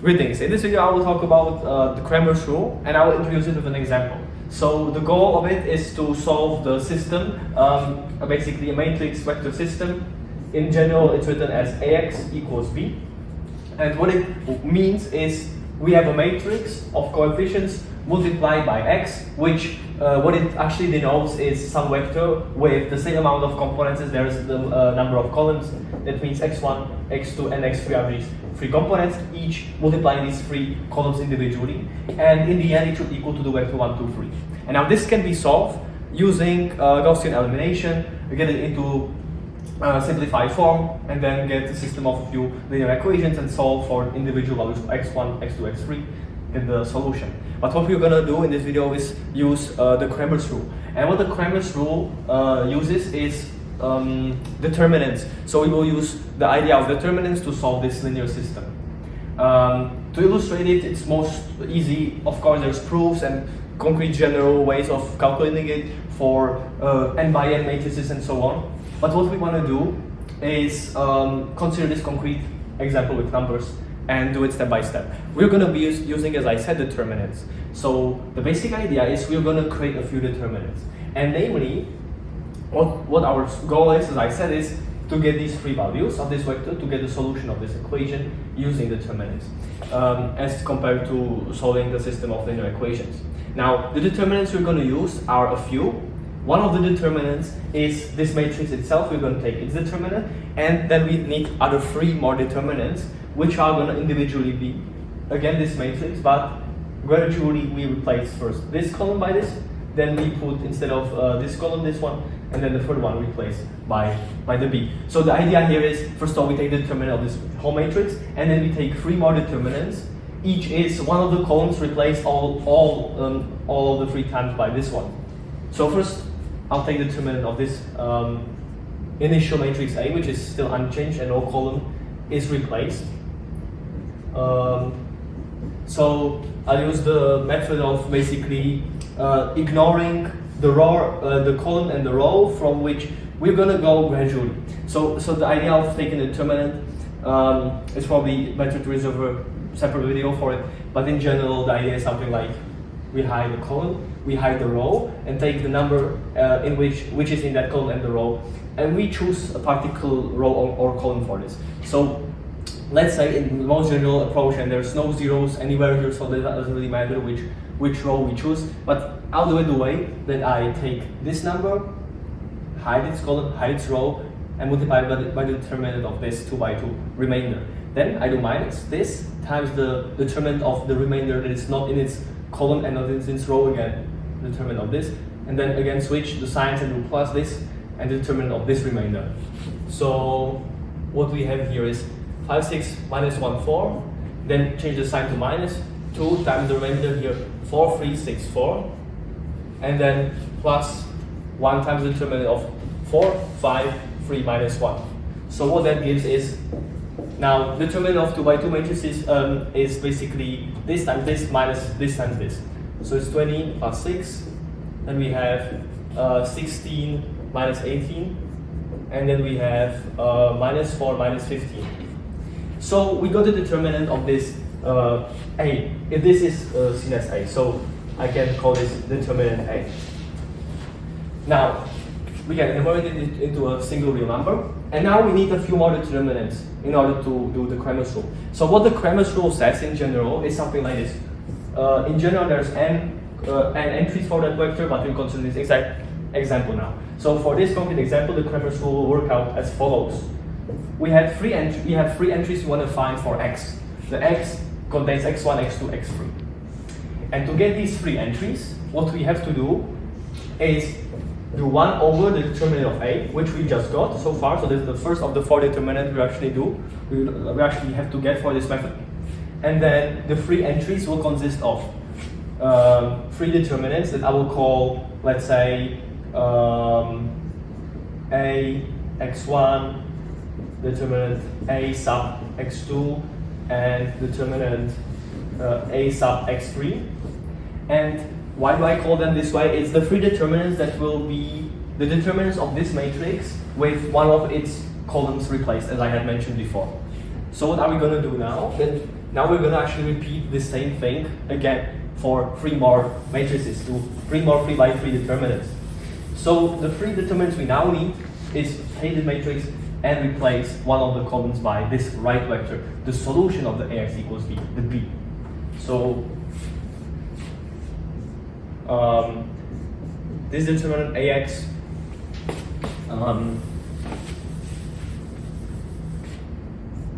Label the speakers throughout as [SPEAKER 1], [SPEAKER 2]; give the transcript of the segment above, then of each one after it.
[SPEAKER 1] Greetings. In this video I will talk about the Cramer's rule, and I will introduce it with an example. So the goal of it is to solve the system, basically a matrix vector system. In general it's written as AX equals B, and what it means is we have a matrix of coefficients multiplied by x, which what it actually denotes is some vector with the same amount of components as there is the number of columns. That means x1, x2, and x3 are these three components, each multiplying these three columns individually, and in the end it should equal to the vector 1, 2, 3. And now this can be solved using Gaussian elimination. We get it into simplified form, and then get a system of a few linear equations and solve for individual values of x1, x2, x3, get the solution. But what we're gonna do in this video is use the Cramer's rule. And what the Cramer's rule uses is determinants. So we will use the idea of determinants to solve this linear system. To illustrate it, it's most easy. Of course, there's proofs and concrete general ways of calculating it for n by n matrices and so on. But what we want to do is consider this concrete example with numbers and do it step by step. We're going to be using, as I said, determinants. So the basic idea is we're going to create a few determinants. And namely, what our goal is, as I said, is to get these three values of this vector, to get the solution of this equation using determinants, as compared to solving the system of linear equations. Now, the determinants we're going to use are a few. One of the determinants is this matrix itself. We're going to take its determinant, and then we need other three more determinants, which are going to individually be, again, this matrix, but gradually we replace first this column by this, then we put, instead of this column, this one, and then the third one replaced by the B. So the idea here is, first of all, we take the determinant of this whole matrix, and then we take three more determinants. Each is one of the columns replaced all the three times by this one. So first, I'll take the determinant of this initial matrix A, which is still unchanged, and no column is replaced. So I'll use the method of basically ignoring the row, the column and the row from which we're gonna go gradually. So the idea of taking the determinant is probably better to reserve a separate video for it. But in general, the idea is something like we hide the column, we hide the row, and take the number in which is in that column and the row, and we choose a particular row or column for this. So let's say in the most general approach, and there's no zeros anywhere here, so that doesn't really matter which row we choose, but I'll do it the way that I take this number, hide its column, hide its row, and multiply it by the determinant of this 2 by 2 remainder. Then I do minus this times the determinant of the remainder that is not in its column and not in its row, again, the determinant of this, and then again switch the signs and do plus this and the determinant of this remainder. So what we have here is 5, 6, minus 1, 4, then change the sign to minus 2 times the remainder here, 4, 3, 6, 4, and then plus 1 times the determinant of 4, 5, 3, minus 1. So what that gives is, now determinant of 2 by 2 matrices is basically this times this minus this times this. So it's 20 plus 6, then we have 16 minus 18, and then we have minus 4 minus 15. So we got the determinant of this A, if this is seen as A, so I can call this determinant A. Now, we can enumerate it into a single real number, and now we need a few more determinants in order to do the Cramer's rule. So what the Cramer's rule says in general is something like this. In general, there's n entries for that vector, but we'll consider this exact example now. So for this concrete example, the Cramer's rule will work out as follows. We have three entries we want to find for x. The x contains x1, x2, x3. And to get these three entries, what we have to do is do 1 over the determinant of A, which we just got so far. So this is the first of the 4 determinants we actually do. We actually have to get for this method. And then the three entries will consist of three determinants that I will call, let's say, A, x1, determinant A sub x2, and determinant A sub x3. And why do I call them this way? It's the three determinants that will be the determinants of this matrix with one of its columns replaced, as I had mentioned before. So what are we going to do now? Then Now we're gonna actually repeat the same thing again for 3 more matrices, to 3 more 3 by 3 determinants. So the 3 determinants we now need is take the matrix and replace one of the columns by this right vector, the solution of the Ax equals b, the b. So this determinant Ax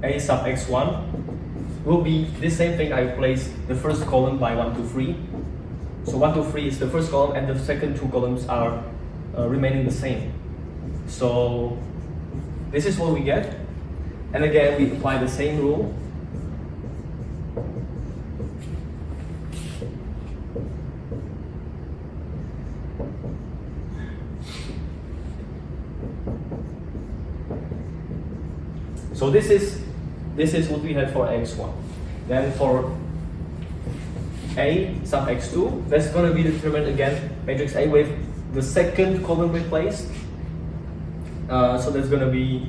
[SPEAKER 1] A sub x1 will be the same thing. I replace the first column by 1, 2, 3. So 1, 2, 3 is the first column, and the second 2 columns are remaining the same. So this is what we get. And again, we apply the same rule. So this is what we had for x1. Then for A sub x2, that's going to be determined again, matrix A with the second column replaced. So that's going to be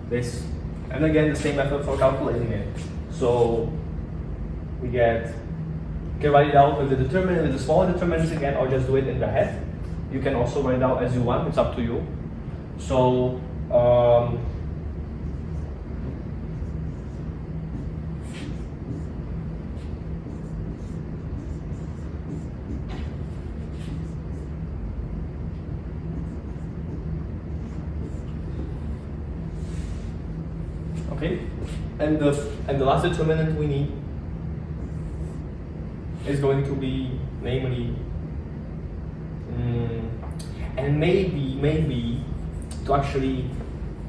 [SPEAKER 1] this. And again, the same method for calculating it. So we get, you can write it out with the determinant, with the smaller determinants again, or just do it in the head. You can also write it out as you want, it's up to you. So okay, and the last determinant we need is going to be, namely, and maybe to actually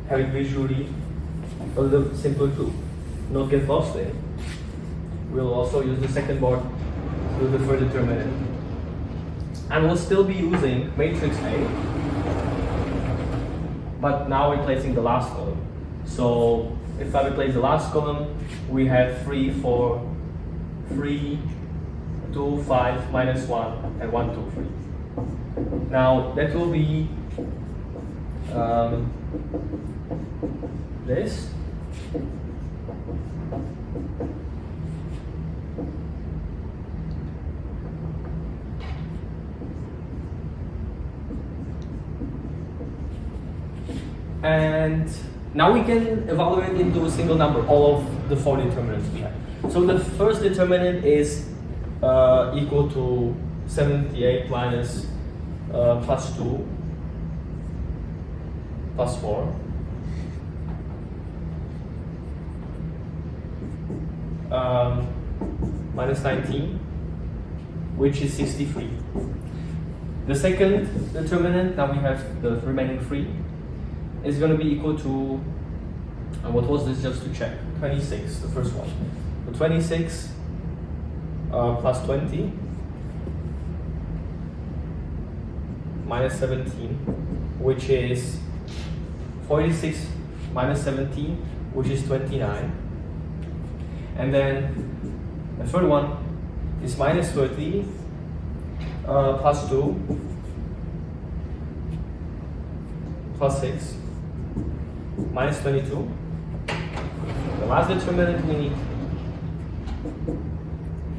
[SPEAKER 1] have it visually a little simpler to not get lost in, we'll also use the second board to do the third determinant, and we'll still be using matrix A, but now replacing the last column. So if I replace the last column, we have 3, 4, 3, 2, 5, minus 1, and 1, 2, 3. Now that will be this. And now we can evaluate into a single number all of the 4 determinants we have. So the first determinant is equal to 78 minus plus 2 plus 4 minus 19, which is 63. The second determinant, now we have the remaining 3, is going to be equal to, what was this, just to check, 26, the first one. So 26 plus 20 minus 17, which is 46 minus 17, which is 29. And then the third one is minus 30 plus 2 plus 6 minus 22. The last determinant we need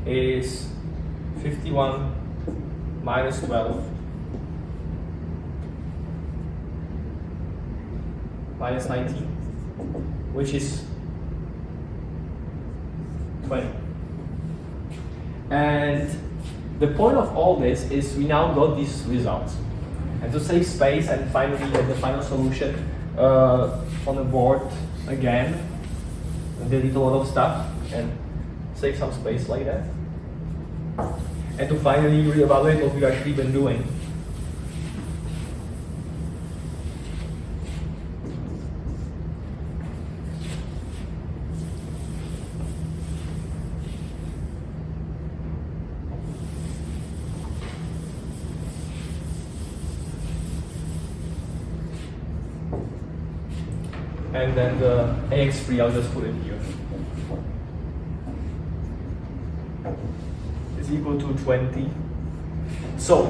[SPEAKER 1] is 51 minus 12 minus 19, which is 20. And the point of all this is we now got these results. And to save space and finally get the final solution on the board again, delete a lot of stuff and save some space like that. And to finally reevaluate what we've actually been doing. And then the AX3, I'll just put it here, is equal to 20. So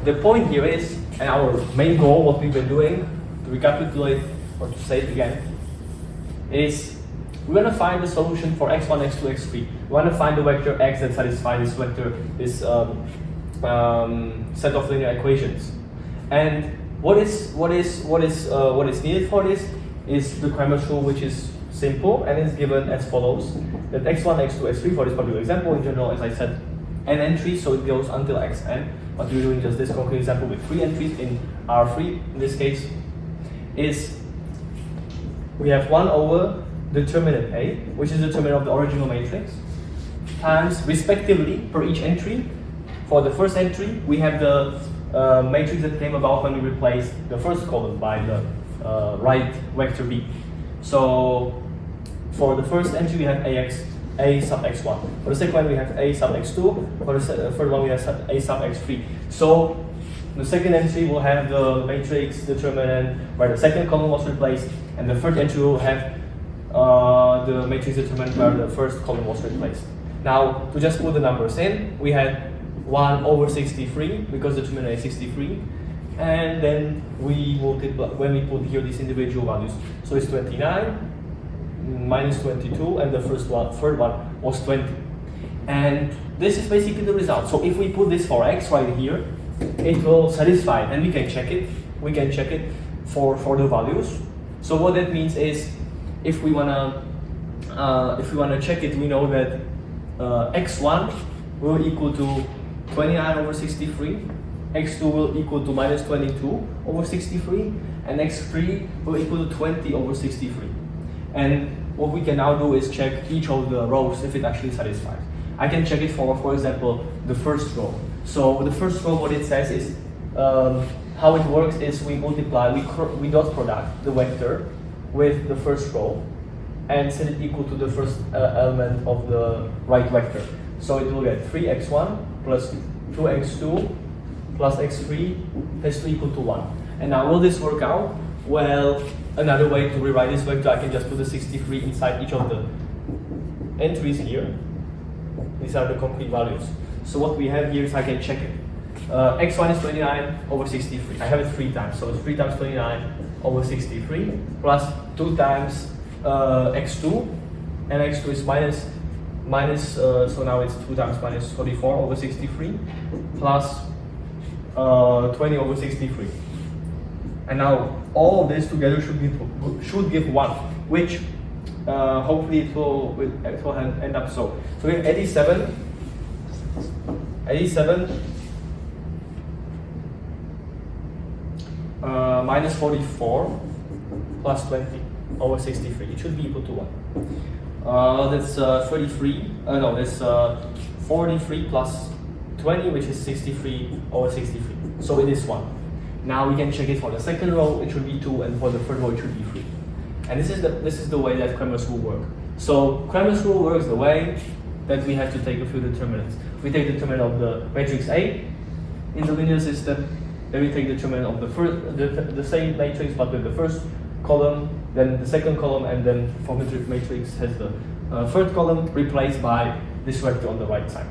[SPEAKER 1] the point here is, and our main goal, what we've been doing, to recapitulate or to say it again, is we want to find the solution for x1, x2, x3. We want to find the vector x that satisfies this vector, this set of linear equations. And what is needed for this is the Cramer rule, which is simple and is given as follows: that x1, x2, x3 for this particular example, in general, as I said, n entries, so it goes until xn. But we're doing just this concrete example with 3 entries in R3 in this case, is we have 1 over determinant A, which is the determinant of the original matrix, times respectively per each entry. For the first entry, we have the matrix that came about when we replaced the first column by the right vector B. So for the first entry, we have A sub x1. For the second one, we have A sub x2. For the third one, we have A sub x3. So the second entry will have the matrix determinant where the second column was replaced, and the third entry will have the matrix determinant where the first column was replaced. Now, to just put the numbers in, we had 1 over 63 because the determinant is 63, and then we multiply when we put here these individual values. So it's 29 minus 22, and the third one was 20. And this is basically the result. So if we put this for x right here, it will satisfy, and we can check it. We can check it for the values. So what that means is, if we wanna check it, we know that x1 will equal to 29 over 63, x2 will equal to minus 22 over 63, and x3 will equal to 20 over 63. And what we can now do is check each of the rows if it actually satisfies. I can check it for example, the first row. So the first row, what it says is, how it works is we multiply, we dot product the vector with the first row and set it equal to the first element of the right vector. So it will get 3x1 plus 2x2 plus x3 has to equal to 1. And now will this work out? Well, another way to rewrite this vector, I can just put the 63 inside each of the entries here. These are the concrete values. So what we have here is I can check it. x1 is 29 over 63. I have it 3 times, so it's 3 times 29 over 63 plus 2 times x2, and x2 is minus, so now it's 2 times minus 44 over 63 plus 20 over 63. And now all of this together should give 1, which hopefully it will end up so. So we have 87 minus 44 plus 20 over 63. It should be equal to 1. That's 33. No, that's 43 plus 20, which is 63 over 63. So it is 1. Now we can check it for the second row. It should be 2, and for the third row it should be 3. And this is the way that Cramer's rule works. So Cramer's rule works the way that we have to take a few determinants. We take the determinant of the matrix A in the linear system. Then we take the determinant of the same matrix but with the first column, then the second column, and then for matrix has the third column replaced by this vector on the right side.